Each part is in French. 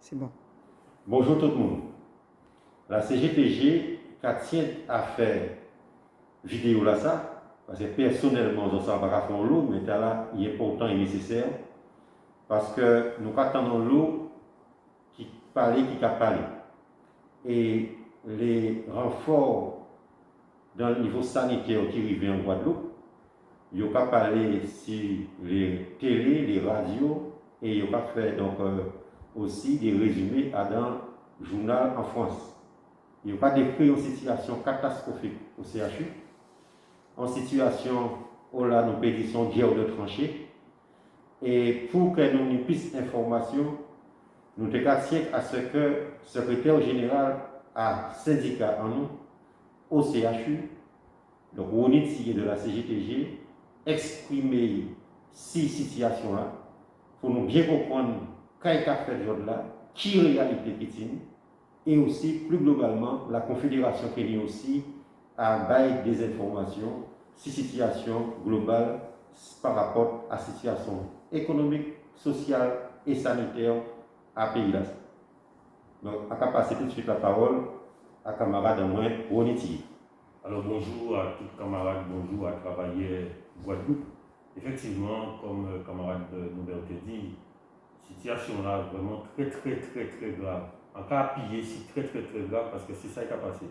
C'est bon. Bonjour tout le monde. La CGTG, quand tient à faire vidéo là ça, parce que personnellement, je ne sais pas faire l'eau, mais là, il est important et nécessaire, parce que nous attendons l'eau qui a parlé. Et les renforts dans le niveau sanitaire qui arrivent en Guadeloupe, il y a parlé sur les télés, les radios, et il y a fait donc aussi des résumés dans le journal en France. Il n'y a pas décrit une situation catastrophique au CHU, en situation où là nous pétissons guerre de tranchées. Et pour que nous ayons plus d'informations, nous devons à ce que le secrétaire général a syndicat en nous, au CHU, donc unité de la CGTG, exprimer ces situations-là, pour nous bien comprendre qu'est-ce qu'a fait ce là, qui est la réalité qui est, et aussi, plus globalement, la Confédération qui est aussi à bailler des informations sur la situation globale par rapport à la situation économique, sociale et sanitaire à pays là. Donc, je vais passer tout de suite la parole à camarade moi, Roniti. Alors bonjour à tous les camarades, bonjour à travailleurs Guadeloupe. Effectivement, comme le camarade Noubert te dit, situation là vraiment très grave. En cas pillé, c'est très grave parce que c'est ça qui a passé.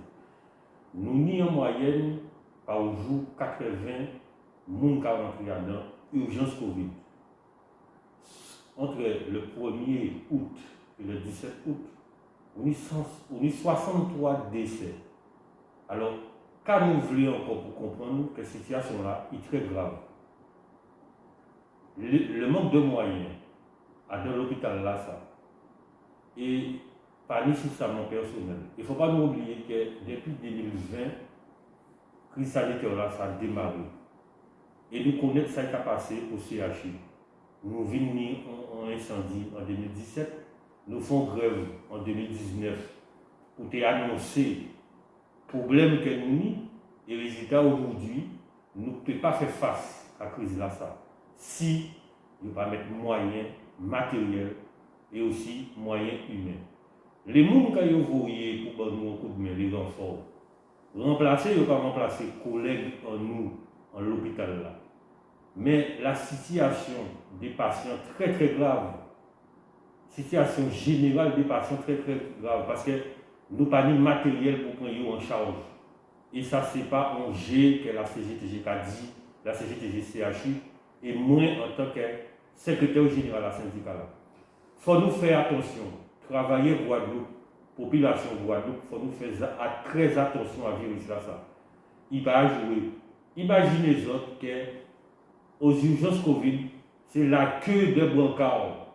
Nous ni en moyenne par jour 80 moun qui rentrent dans urgence Covid. Entre le 1er août et le 17 août, on a 63 décès. Alors, quand nous voulons encore pour comprendre que cette situation-là est très grave, le manque de moyens dans l'hôpital là, ça, et pas nécessairement personnel. Il ne faut pas nous oublier que depuis 2020, la crise sanitaire là, ça a démarré. Et nous connaissons ce qui a passé au CHU. Nous venons en incendie en 2017, nous faisons grève en 2019 pour annoncer le problème que nous avons. Et résultat aujourd'hui, nous ne pouvons pas faire face à la crise là, ça, si nous ne pas mettre moyens matériels et aussi moyens humains. Les gens qui ont voyé pour nous un coup de main, les renforts, remplacer, ils ne pas remplacer les collègues en nous, en l'hôpital là. Mais la situation des patients très grave, situation générale des patients très grave, parce que nous n'avons pas de matériel pour prendre en charge. Et ça, ce n'est pas un G que la CGTG a dit, la CGTG CHU, et moi en tant que secrétaire général de la syndicat. Il faut nous faire attention, travailler Guadeloupe, population Guadeloupe, il faut nous faire très attention à vivre ça. Il va jouer. Imaginez les autres que aux urgences Covid, c'est la queue de brancard.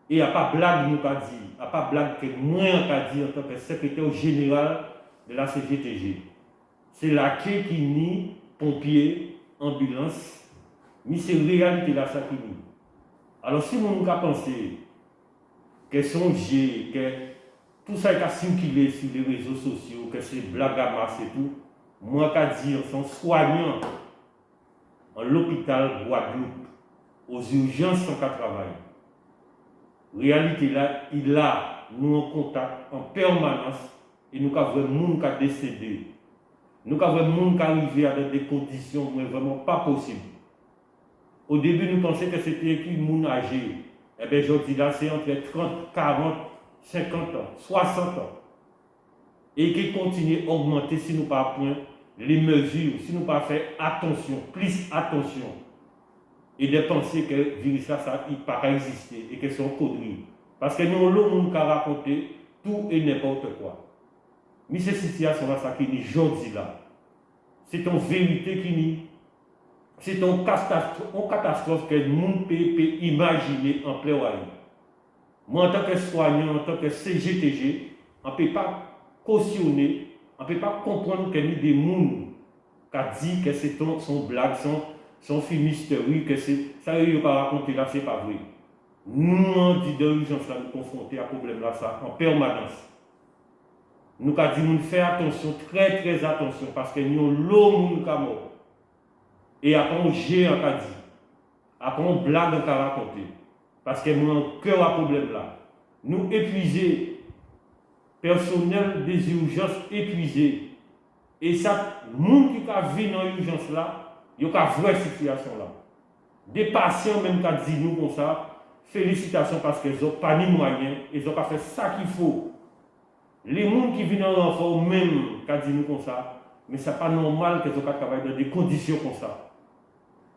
Et il n'y a pas de blague nous qu'a dit, il n'y a pas de blague que moi qu'a dit en tant que secrétaire général de la CGTG. C'est la queue qui nie pompiers, ambulance, mais c'est réalité là ça qui nie. Alors si on a pensé que son G, que tout ça qui a circulé sur les réseaux sociaux, que c'est blague à masse et tout, moi qu'a dire son soignant en l'hôpital Guadeloupe, aux urgences sans qu'à travailler. Réalité là, il a nous en contact en permanence et nous avons des gens qui ont décédé. Nous avons des gens qui arrivent à des conditions vraiment pas possibles. Au début, nous pensions que c'était des gens âgés. Eh bien, je dis là, c'est entre 30, 40, 50 ans, 60 ans. Et qui continue à augmenter si nous ne pas prendre les mesures, si nous ne pas faire attention, plus attention. Et de penser que le virus ça il ne peut pas exister et que c'est un connerie. Parce que nous, le monde qui a raconté tout et n'importe quoi. Mais cette situation-là, ça qui est aujourd'hui là. C'est une vérité qui nie. C'est une catastrophe que le monde peut imaginer en plein royaume. Moi, en tant que soignant, en tant que CGTG, on ne peut pas cautionner, on ne peut pas comprendre qu'il y a des gens qui disent que c'est son blague, son fumisterie, que ça ne peut pas raconter là, ce n'est pas vrai. Nous, on dit dans l'urgence, nous confrontés à ce problème-là en permanence. Nous avons dit, faire attention, très attention, parce que nous avons l'homme qui est mort. Et après, on gère en dit. Après, on blague en raconter. Parce que nous avons cœur à ce problème-là. nous épuisés, personnel des urgences épuisé. Et ça, les gens qui vivent dans l'urgence là, il y a une vraie situation là. Des patients même qui disent nous comme ça, félicitations parce qu'ils n'ont pas ni moyens, ils n'ont pas fait ça qu'il faut. Les gens qui viennent en renfort même qui disent nous comme ça, mais ce n'est pas normal qu'ils n'ont pas travaillé dans des conditions comme ça.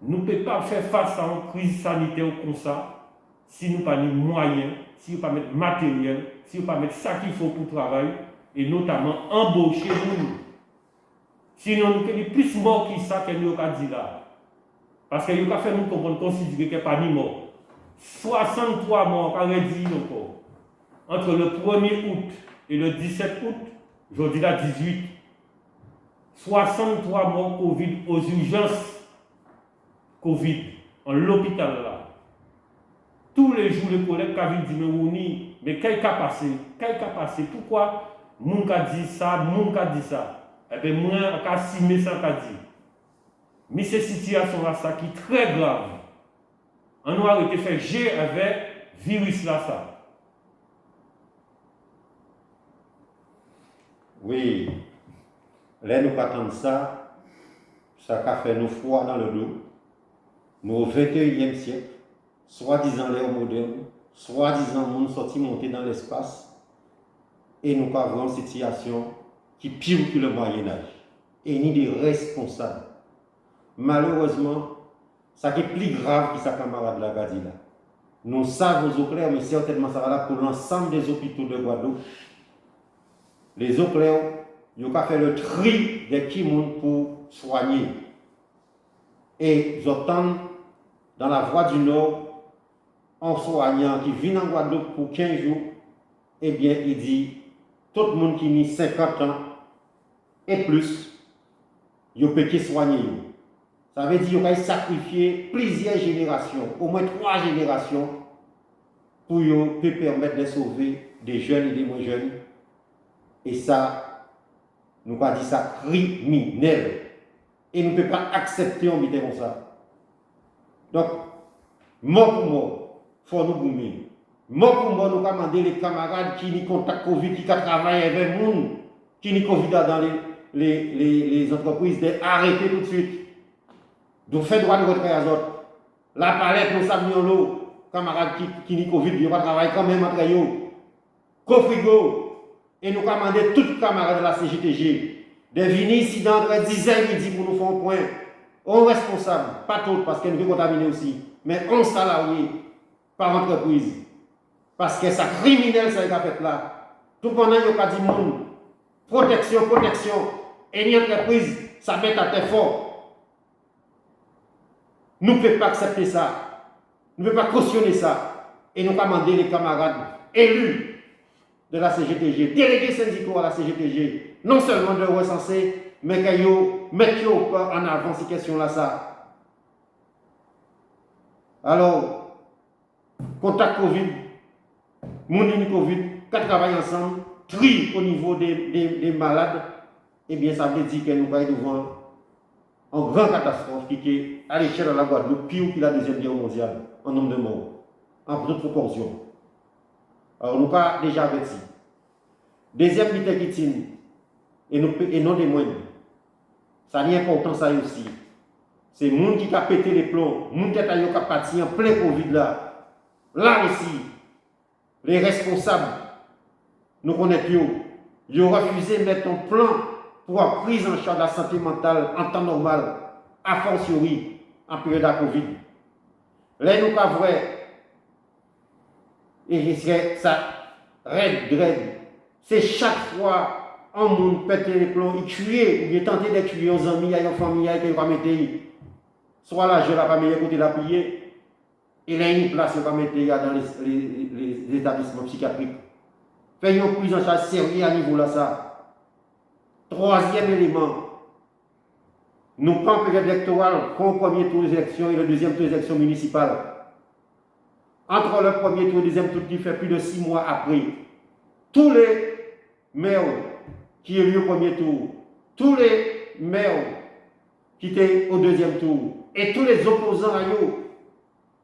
Nous ne pouvons pas faire face à une crise sanitaire comme ça si nous n'avons pas de moyens, si nous n'avons pas de matériel, si nous n'avons pas de ça qu'il faut pour travailler, et notamment embaucher nous. Sinon, nous avons plus morts que ça que nous avons dit là. Parce que nous avons fait nous comprendre, considérer qu'il n'y a pas de mort. 63 morts, on dit encore. Entre le 1er août et le 17 août, je dis là 18. 63 morts Covid aux urgences Covid, en l'hôpital là. Tous les jours, les collègues qui disent, mais qu'est-ce qui a passé? Qu'est-ce qui a passé? Pourquoi mon a dit ça, mon a dit ça? Eh bien, moi, je suis assimé ça qu'a dit. Mais ces situations-là, ça qui est très grave. On a été fait gérer avec le virus là, ça. Oui, là, nous attendons ça, ça a fait nous froid dans le dos. Nous au 21e siècle, soi-disant l'ère moderne, soi-disant monde sorti monter dans l'espace, et nous avons une situation qui pire que le Moyen-Âge, et ni des responsables. Malheureusement, ça qui est plus grave que sa camarade la Gadi là. Nous savons aux eaux claires, mais certainement ça va là pour l'ensemble des hôpitaux de Guadeloupe. Les eaux claires, ils ont fait le tri des qui pour soigner. Et ils attendent dans la voie du Nord, un soignant qui vient en Guadeloupe pour 15 jours, eh bien, il dit, tout le monde qui a 50 ans et plus, il peut soigner. Ça veut dire qu'il va sacrifier plusieurs générations, au moins 3 générations, pour permettre de sauver des jeunes et des moins jeunes. Et ça, nous pas dit ça criminel. Et nous ne pouvons pas accepter en mettant comme ça. Donc, mort pour mort, il faut nous gommer. Mort pour mort, nous demander les camarades qui ont contact Covid, qui travaillent avec nous, qui ont Covid dans les entreprises, d'arrêter tout de suite. Nous faisons droit de retrait à autres. La palette, nous savions l'eau, camarades qui ont Covid, ils vont travailler quand même entre eux. Cofrigo. Et nous commandons tous les camarades de la CGTG de venir ici dans 10h midi pour nous faire un point. On est responsable, pas tous parce que nous sommes contaminés aussi, mais on salariés par entreprise. Parce que c'est criminel ce qu'on a fait là. Tout pendant qu'il y a dit monde, protection, et une entreprise, ça met à terre fort. Nous ne pouvons pas accepter ça. Nous ne pouvons pas cautionner ça. Et nous commandons les camarades élus de la CGTG, délégués syndicaux à la CGTG, non seulement de recenser, mais qu'ils mettent en avant ces questions-là. Ça. Alors, contact Covid, Mounini Covid, quatre travaillent ensemble, tri au niveau des malades, eh bien ça veut dire que nous sommes devant une grande catastrophe qui est à l'échelle de la Guadeloupe, pire que la Deuxième Guerre mondiale, en nombre de morts, en toute proportion. Alors, nous pas déjà avertis. Deuxième unité qui tient, et non des moindres. Ça n'est important, ça aussi. C'est le monde qui a pété les plombs, le monde qui a parti en plein Covid là. Là aussi, les responsables, nous connaissons, ils ont refusé de mettre un plan pour la prise en charge de la santé mentale en temps normal, a fortiori en période de Covid. Là, nous pas vrai. Et ça, raide. C'est chaque fois un monde pète les plombs, il tue, il est tenté de tuer aux amis, aux familles, qu'il va mettre. Soit là, je ne vais pas mettre côté la payer, et là, il y a une place, il va mettre dans les établissements psychiatriques. Faites une prise en charge sérieuse à niveau là, ça. Troisième élément, nous prenons en période électorale, pour le premier tour des élections et le deuxième tour des élections municipales. Entre le premier tour et le deuxième tour, qui fait plus de 6 mois après, tous les maires qui ont eu au premier tour, tous les maires qui étaient au deuxième tour, et tous les opposants à eux,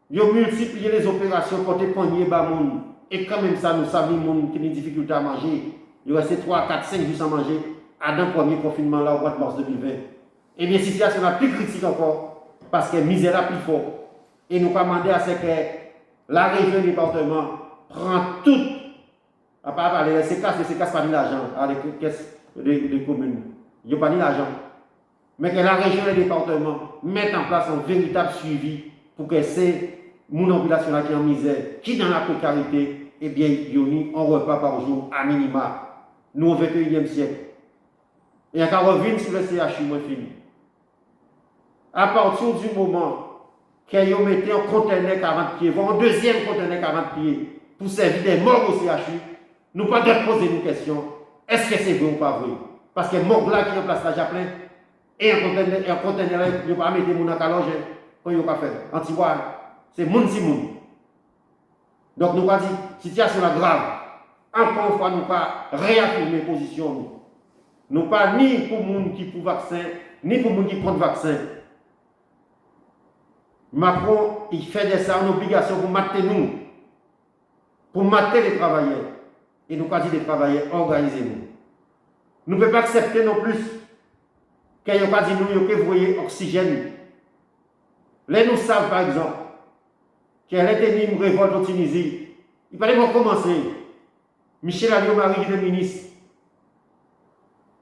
ils ont multiplié les opérations pour te pogner Bamoun, et quand même ça, nous savons les gens qui ont des difficultés à manger, il reste 3, 4, 5 jours sans manger, à dans le premier confinement là au mois de mars 2020. Eh bien, la situation est plus critique encore, parce que la misère est plus forte. Et nous commandons à ce que la région et le département prend tout, à part parler de ces casse pas de l'argent, avec les caisses des communes. Il n'y a pas de l'argent. Mais que la région et le département mettent en place un véritable suivi pour que ces populations qui sont en misère, qui sont dans la précarité, eh bien, ils ont un repas par jour à minima. Nous, au 21e siècle. Et quand on revient sur le CHU, moi, fini. À partir du moment qu'ils ont mis un conteneur 40 pieds, voire un deuxième conteneur 40 pieds, pour servir des morts au CHU, nous ne pouvons pas poser une question, est-ce que c'est vrai ou pas vrai? Parce que morts là qui ont place là, plein, et un conteneur, il ne pas mettre mon calage, quand il n'y a pas fait. Antivoire, c'est moun si moun. Donc nous avons dit, situation est grave. Encore une fois, nous pas réaffirmer position. Nous pas ni pour les gens qui pour vaccin, ni pour les gens qui contre vaccin. Macron, il fait de ça une obligation pour mater nous, pour mater les travailleurs. Et nous avons dit les travailleurs, organisez-nous. Nous ne pouvons pas accepter non plus qu'il n'y ait pas dit nous que vous voyez oxygène. Là, nous savons par exemple qu'il y a une révolte en Tunisie. Il fallait commencer. Michel Alliot-Marie qui est ministre.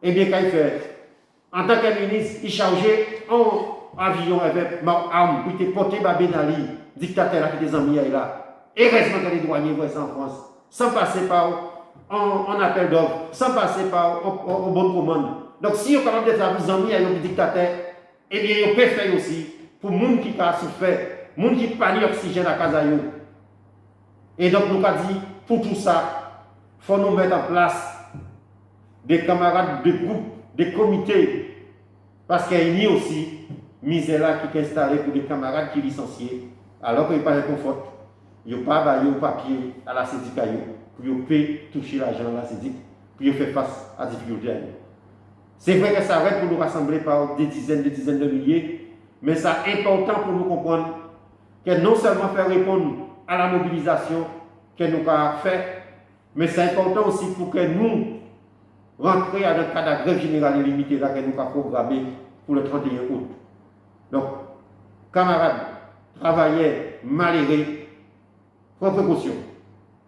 Eh bien, qu'est-ce qu'il fait? En tant que ministre, il chargeait un avion avec une arme pour te porter Ben Ali, dictateur qui était en là. Et reste que les douaniers voient ça en France. Sans passer par un appel d'ordre, sans passer par une bonne commande. Donc, si on est capable d'être à amis avec le dictateur, eh bien, on peut faire aussi pour les gens qui ont souffert, les gens qui n'ont pas d'oxygène à Kazayo. Et donc, nous avons dit, pour tout ça, il faut nous mettre en place des camarades de groupe, des comités. Parce qu'il y a aussi misère là qui est installée pour des camarades qui sont licenciés, alors qu'ils n'ont pas de confort. Ils n'ont pas de papier à la syndicat pour toucher l'argent à la syndic, pour faire face à la difficulté. C'est vrai que ça arrête pour nous rassembler par des dizaines de milliers, mais c'est important pour nous comprendre que non seulement faire répondre à la mobilisation que nous avons fait, mais c'est important aussi pour que nous rentrions dans le cadre de grève générale et limitée là que nous avons programmé pour le 31 août. Donc, camarades, travailleurs, malheureux, prenez précaution.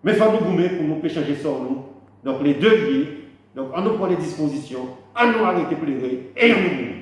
Mais il faut nous gommer pour nous changer ça nous. Donc, les deux liés, donc, on nous prend les dispositions, on nous arrête de pleurer et on nous gommer.